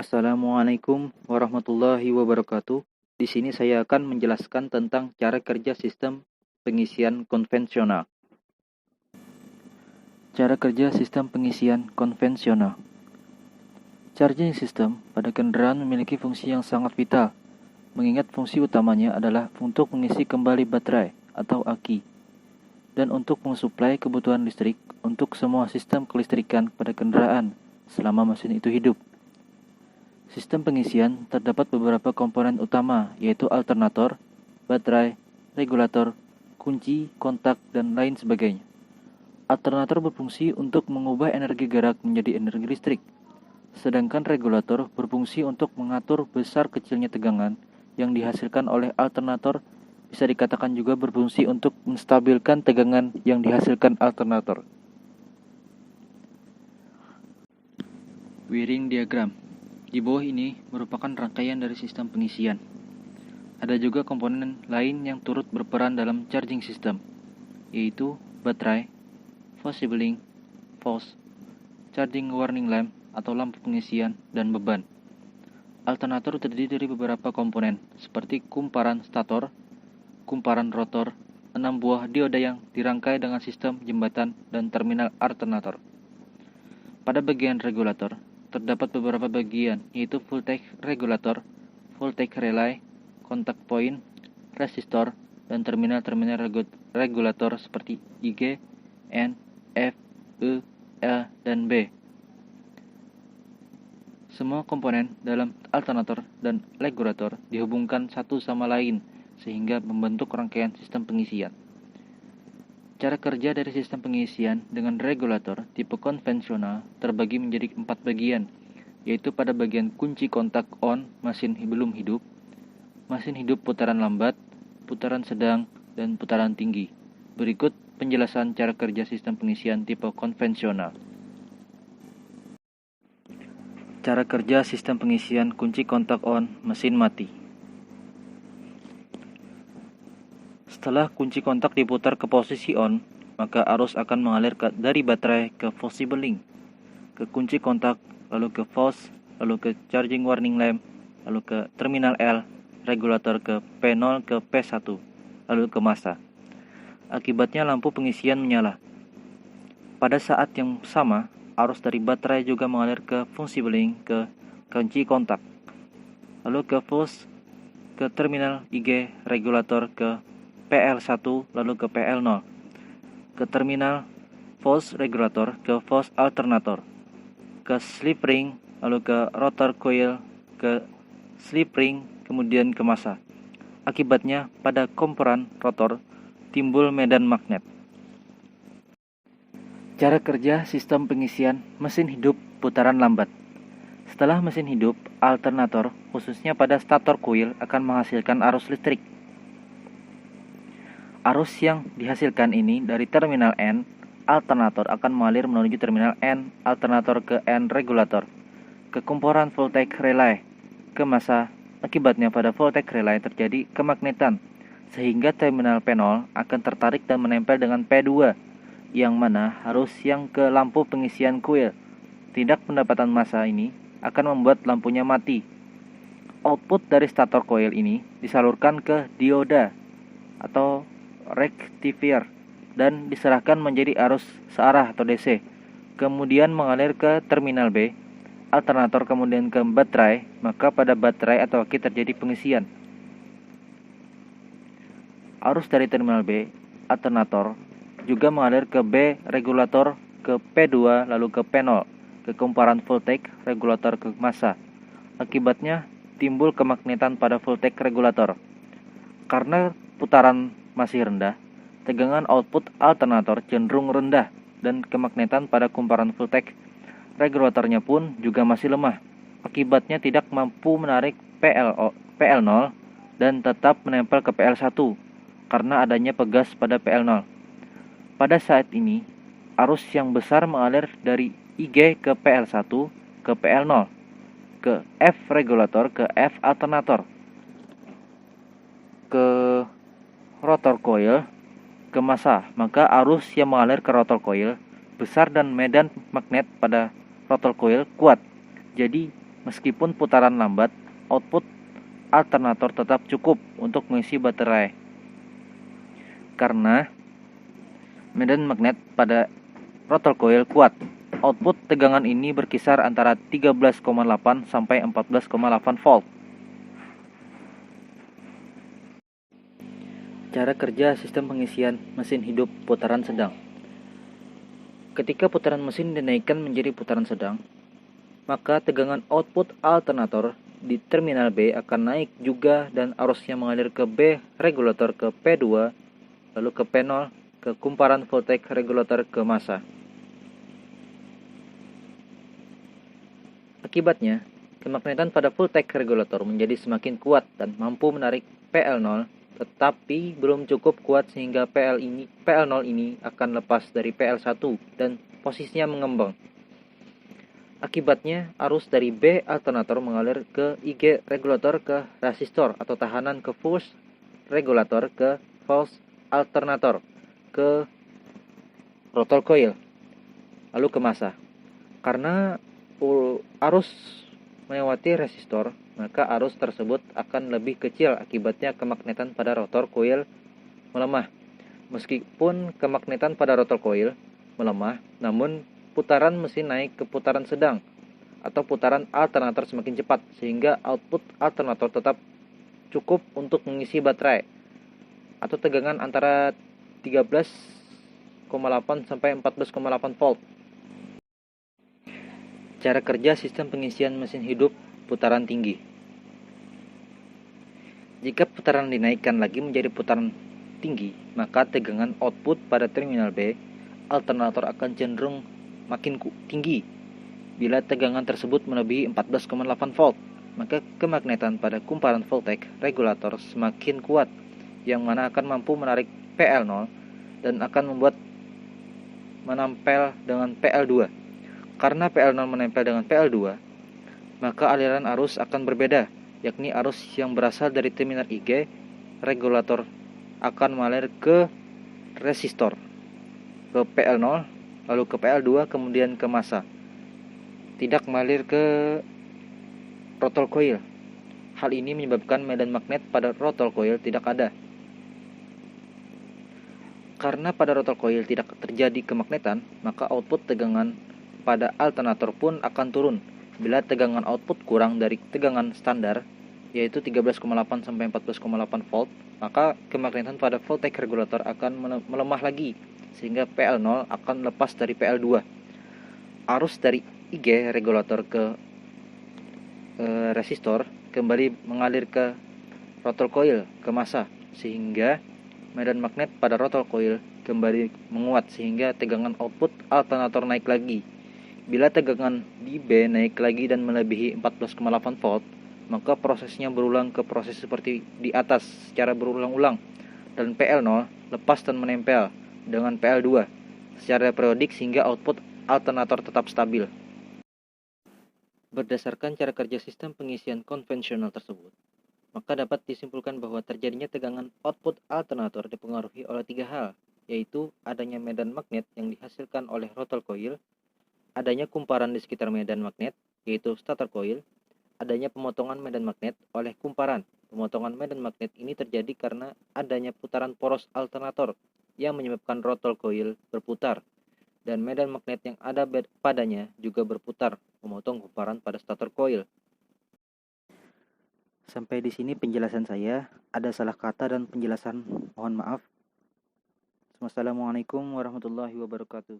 Assalamualaikum warahmatullahi wabarakatuh. Di sini saya akan menjelaskan tentang cara kerja sistem pengisian konvensional. Cara kerja sistem pengisian konvensional. Charging system pada kendaraan memiliki fungsi yang sangat vital, mengingat fungsi utamanya adalah untuk mengisi kembali baterai atau aki, dan untuk mensuplai kebutuhan listrik untuk semua sistem kelistrikan pada kendaraan selama mesin itu hidup. Sistem pengisian terdapat beberapa komponen utama, yaitu alternator, baterai, regulator, kunci, kontak, dan lain sebagainya. Alternator berfungsi untuk mengubah energi gerak menjadi energi listrik, sedangkan regulator berfungsi untuk mengatur besar kecilnya tegangan yang dihasilkan oleh alternator, bisa dikatakan juga berfungsi untuk menstabilkan tegangan yang dihasilkan alternator. Wiring diagram. Di bawah ini merupakan rangkaian dari sistem pengisian. Ada juga komponen lain yang turut berperan dalam charging system, yaitu baterai, fuse sibling, fuse, charging warning lamp atau lampu pengisian, dan beban. Alternator terdiri dari beberapa komponen, seperti kumparan stator, kumparan rotor, 6 buah dioda yang dirangkai dengan sistem jembatan, dan terminal alternator. Pada bagian regulator, terdapat beberapa bagian, yaitu voltage regulator, voltage relay, kontak point, resistor, dan terminal-terminal regulator seperti IG, N, F, E, L, dan B. Semua komponen dalam alternator dan regulator dihubungkan satu sama lain sehingga membentuk rangkaian sistem pengisian. Cara kerja dari sistem pengisian dengan regulator tipe konvensional terbagi menjadi 4 bagian, yaitu pada bagian kunci kontak on, mesin belum hidup, mesin hidup putaran lambat, putaran sedang, dan putaran tinggi. Berikut penjelasan cara kerja sistem pengisian tipe konvensional. Cara kerja sistem pengisian kunci kontak on, mesin mati. Setelah kunci kontak diputar ke posisi on, maka arus akan mengalir dari baterai ke fuse sibling, ke kunci kontak, lalu ke fuse, lalu ke charging warning lamp, lalu ke terminal L, regulator ke P0 ke P1, lalu ke massa. Akibatnya lampu pengisian menyala. Pada saat yang sama, arus dari baterai juga mengalir ke fuse sibling ke kunci kontak, lalu ke fuse, ke terminal IG, regulator ke PL1, lalu ke PL0, ke terminal fuse regulator, ke fuse alternator, ke slip ring, lalu ke rotor coil, ke slip ring, kemudian ke massa. Akibatnya, pada komponen rotor timbul medan magnet. Cara kerja sistem pengisian mesin hidup putaran lambat. Setelah mesin hidup, alternator, khususnya pada stator coil, akan menghasilkan arus listrik. Arus yang dihasilkan ini dari terminal N, alternator akan mengalir menuju terminal N, alternator ke N regulator, ke komponen voltage relay, ke massa. Akibatnya pada voltage relay terjadi kemagnetan, sehingga terminal P0 akan tertarik dan menempel dengan P2, yang mana arus yang ke lampu pengisian coil. Tidak pendapatan massa ini akan membuat lampunya mati. Output dari stator coil ini disalurkan ke dioda atau rectifier dan diserahkan menjadi arus searah atau DC, kemudian mengalir ke terminal B, alternator, kemudian ke baterai. Maka pada baterai atau aki terjadi pengisian. Arus dari terminal B, alternator, juga mengalir ke B regulator, ke P2, lalu ke P0, ke komponen voltage regulator, ke massa. Akibatnya timbul kemagnetan pada voltage regulator. Karena putaran masih rendah, tegangan output alternator cenderung rendah dan kemagnetan pada kumparan voltage regulatornya pun juga masih lemah. Akibatnya tidak mampu menarik PL0 dan tetap menempel ke PL1 karena adanya pegas pada PL0. Pada saat ini, arus yang besar mengalir dari IG ke PL1 ke PL0, ke F regulator, ke F alternator, ke rotor coil, ke massa. Maka arus yang mengalir ke rotor coil besar dan medan magnet pada rotor coil kuat. Jadi Meskipun putaran lambat, output alternator tetap cukup untuk mengisi baterai. Karena medan magnet pada rotor coil kuat. Output tegangan ini berkisar antara 13,8 sampai 14,8 volt. Cara kerja sistem pengisian mesin hidup putaran sedang. Ketika putaran mesin dinaikkan menjadi putaran sedang, maka tegangan output alternator di terminal B akan naik juga dan arusnya mengalir ke B regulator ke P2, lalu ke P0, ke kumparan voltage regulator ke massa. Akibatnya, kemagnetan pada voltage regulator menjadi semakin kuat dan mampu menarik PL0, tetapi belum cukup kuat sehingga PL0 ini akan lepas dari PL1 dan posisinya mengembang. Akibatnya, arus dari B alternator mengalir ke IG regulator ke resistor atau tahanan ke force regulator ke false alternator ke rotor coil, lalu ke massa. Karena arus melewati resistor, maka arus tersebut akan lebih kecil, akibatnya kemagnetan pada rotor coil melemah. Meskipun kemagnetan pada rotor coil melemah, namun putaran mesin naik ke putaran sedang atau putaran alternator semakin cepat, sehingga output alternator tetap cukup untuk mengisi baterai atau tegangan antara 13,8 sampai 14,8 volt. Cara kerja sistem pengisian mesin hidup putaran tinggi. Jika putaran dinaikkan lagi menjadi putaran tinggi, maka tegangan output pada terminal B alternator akan cenderung makin tinggi. Bila tegangan tersebut melebihi 14,8 volt, maka kemagnetan pada kumparan voltage regulator semakin kuat, yang mana akan mampu menarik PL0 dan akan membuat menempel dengan PL2. Karena PL0 menempel dengan PL2, maka aliran arus akan berbeda, yakni arus yang berasal dari terminal IG regulator akan mengalir ke resistor, ke PL0, lalu ke PL2, kemudian ke massa. Tidak mengalir ke rotor coil. Hal ini menyebabkan medan magnet pada rotor coil tidak ada. Karena pada rotor coil tidak terjadi kemagnetan, maka output tegangan pada alternator pun akan turun. Bila tegangan output kurang dari tegangan standar, yaitu 13,8 sampai 14,8 volt, maka kemagnetan pada voltage regulator akan melemah lagi, sehingga PL0 akan lepas dari PL2. Arus dari IG regulator ke resistor kembali mengalir ke rotor coil, ke massa, sehingga medan magnet pada rotor coil kembali menguat, sehingga tegangan output alternator naik lagi. Bila tegangan di B naik lagi dan melebihi 14,8 volt, maka prosesnya berulang ke proses seperti di atas secara berulang-ulang, dan PL0 lepas dan menempel dengan PL2 secara periodik sehingga output alternator tetap stabil. Berdasarkan cara kerja sistem pengisian konvensional tersebut, maka dapat disimpulkan bahwa terjadinya tegangan output alternator dipengaruhi oleh 3 hal, yaitu adanya medan magnet yang dihasilkan oleh rotor coil, adanya kumparan di sekitar medan magnet, yaitu stator coil, adanya pemotongan medan magnet oleh kumparan. Pemotongan medan magnet ini terjadi karena adanya putaran poros alternator yang menyebabkan rotor coil berputar, dan medan magnet yang ada padanya juga berputar, memotong kumparan pada stator coil. Sampai di sini penjelasan saya. Ada salah kata dan penjelasan, mohon maaf. Wassalamualaikum warahmatullahi wabarakatuh.